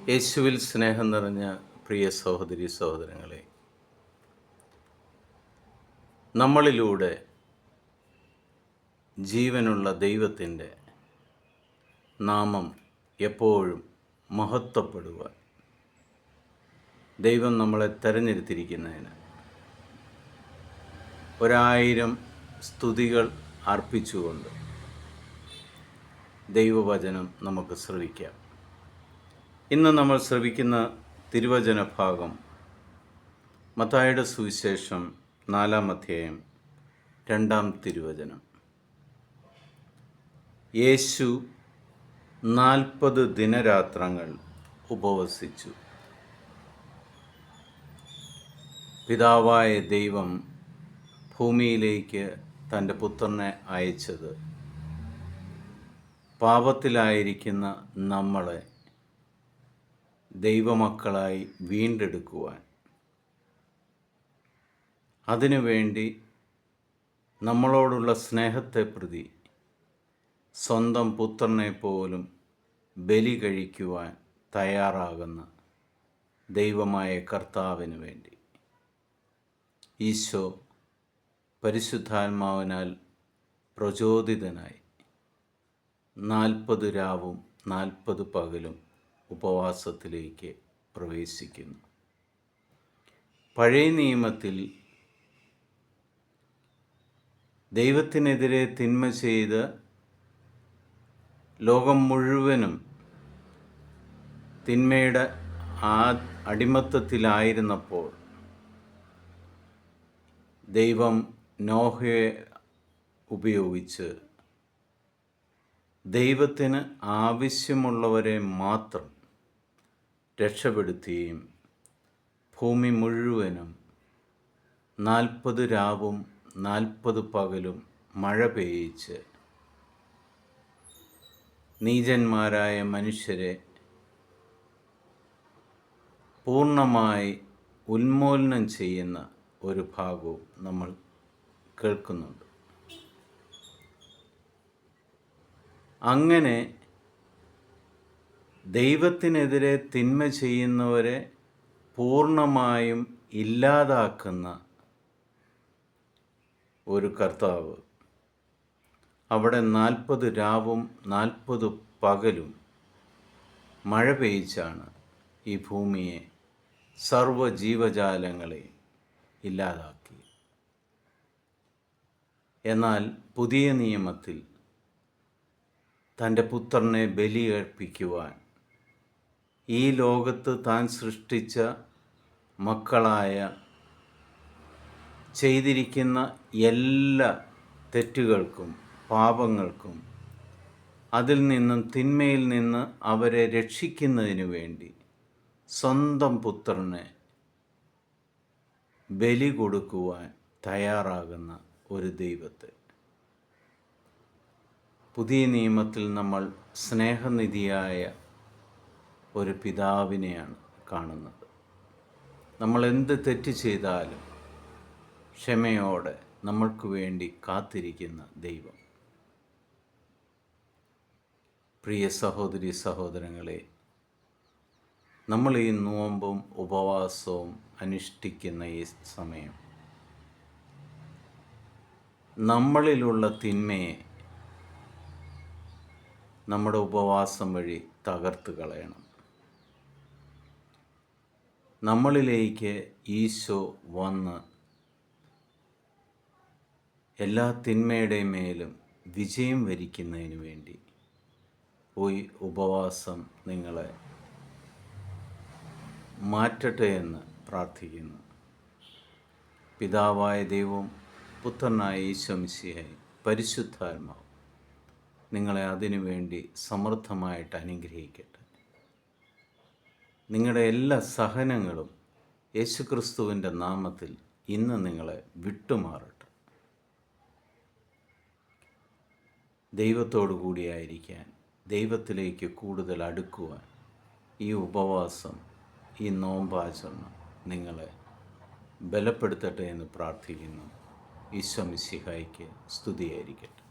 യേശുവിൽ സ്നേഹം നിറഞ്ഞ പ്രിയ സഹോദരി സഹോദരങ്ങളെ, നമ്മളിലൂടെ ജീവനുള്ള ദൈവത്തിൻ്റെ നാമം എപ്പോഴും മഹത്വപ്പെടുവാൻ ദൈവം നമ്മളെ തെരഞ്ഞെടുത്തിരിക്കുന്നതിന് 1000 സ്തുതികൾ അർപ്പിച്ചുകൊണ്ട് ദൈവവചനം നമുക്ക് ശ്രവിക്കാം. ഇന്ന് നമ്മൾ ശ്രവിക്കുന്ന തിരുവചന ഭാഗം മത്തായിയുടെ സുവിശേഷം 4-ാം അധ്യായം 2-ാം തിരുവചനം. യേശു 40 ദിനരാത്രങ്ങൾ ഉപവസിച്ചു. പിതാവായ ദൈവം ഭൂമിയിലേക്ക് തൻ്റെ പുത്രനെ അയച്ചത് പാപത്തിലായിരിക്കുന്ന നമ്മളെ ദൈവമക്കളായി വീണ്ടെടുക്കുവാൻ, അതിനുവേണ്ടി നമ്മളോടുള്ള സ്നേഹത്തെ പ്രതി സ്വന്തം പുത്രനെ പോലും ബലി കഴിക്കുവാൻ തയ്യാറാകുന്ന ദൈവമായ കർത്താവിന് വേണ്ടി ഈശോ പരിശുദ്ധാത്മാവിനാൽ പ്രചോദിതനായി 40 രാവും 40 പകലും ഉപവാസത്തിലേക്ക് പ്രവേശിക്കുന്നു. പഴയ നിയമത്തിൽ ദൈവത്തിനെതിരെ തിന്മ ചെയ്ത് ലോകം മുഴുവനും തിന്മയുടെ അടിമത്തത്തിലായിരുന്നപ്പോൾ ദൈവം നോഹയെ ഉപയോഗിച്ച് ദൈവത്തിന് ആവശ്യമുള്ളവരെ മാത്രം രക്ഷപ്പെടുത്തുകയും ഭൂമി മുഴുവനും 40 രാവും 40 പകലും മഴ പെയ്യിച്ച് നീചന്മാരായ മനുഷ്യരെ പൂർണ്ണമായി ഉന്മൂലനം ചെയ്യുന്ന ഒരു ഭാഗവും നമ്മൾ കേൾക്കുന്നുണ്ട്. അങ്ങനെ ദൈവത്തിനെതിരെ തിന്മ ചെയ്യുന്നവരെ പൂർണ്ണമായും ഇല്ലാതാക്കുന്ന ഒരു കർത്താവ് അവിടെ 40 രാവും 40 പകലും മഴ പെയ്ച്ചാണ് ഈ ഭൂമിയെ സർവ്വജീവജാലങ്ങളെയും ഇല്ലാതാക്കി. എന്നാൽ പുതിയ നിയമത്തിൽ തൻ്റെ പുത്രനെ ബലിയർപ്പിക്കുവാൻ ഈ ലോകത്ത് താൻ സൃഷ്ടിച്ച മക്കളായ ചെയ്തിരിക്കുന്ന എല്ലാ തെറ്റുകൾക്കും പാപങ്ങൾക്കും അതിൽ നിന്നും തിന്മയിൽ നിന്ന് അവരെ രക്ഷിക്കുന്നതിന് വേണ്ടി സ്വന്തം പുത്രനെ ബലി കൊടുക്കുവാൻ തയ്യാറാകുന്ന ഒരു ദൈവത്തെ പുതിയ നിയമത്തിൽ നമ്മൾ സ്നേഹനിധിയായ ഒരു പിതാവിനെയാണ് കാണുന്നത്. നമ്മൾ എന്ത് തെറ്റ് ചെയ്താലും ക്ഷമയോടെ നമ്മൾക്ക് വേണ്ടി കാത്തിരിക്കുന്ന ദൈവം. പ്രിയ സഹോദരി സഹോദരങ്ങളെ, നമ്മൾ ഈ നോമ്പും ഉപവാസവും അനുഷ്ഠിക്കുന്ന ഈ സമയം നമ്മളിലുള്ള തിന്മയെ നമ്മുടെ ഉപവാസം വഴി തകർത്ത് കളയണം. നമ്മളിലേക്ക് ഈശോ വന്ന് എല്ലാ തിന്മയുടെ മേലും വിജയം വരിക്കുന്നതിന് വേണ്ടി ഈ ഉപവാസം നിങ്ങളെ മാറ്റട്ടെ എന്ന് പ്രാർത്ഥിക്കുന്നു. പിതാവായ ദൈവവും പുത്രനായ ഈശോ മിശിഹായി പരിശുദ്ധാത്മാവ് നിങ്ങളെ അതിനു വേണ്ടി സമൃദ്ധമായിട്ട് അനുഗ്രഹിക്കട്ടെ. നിങ്ങളുടെ എല്ലാ സഹനങ്ങളും യേശുക്രിസ്തുവിൻ്റെ നാമത്തിൽ ഇന്ന് നിങ്ങളെ വിട്ടുമാറട്ടെ. ദൈവത്തോടു കൂടിയായിരിക്കാൻ, ദൈവത്തിലേക്ക് കൂടുതൽ അടുക്കുവാൻ ഈ ഉപവാസം, ഈ നോമ്പാചരണം നിങ്ങളെ ബലപ്പെടുത്തട്ടെ എന്ന് പ്രാർത്ഥിക്കുന്നു. ഈശോ മിശിഹായ്ക്ക് സ്തുതിയായിരിക്കട്ടെ.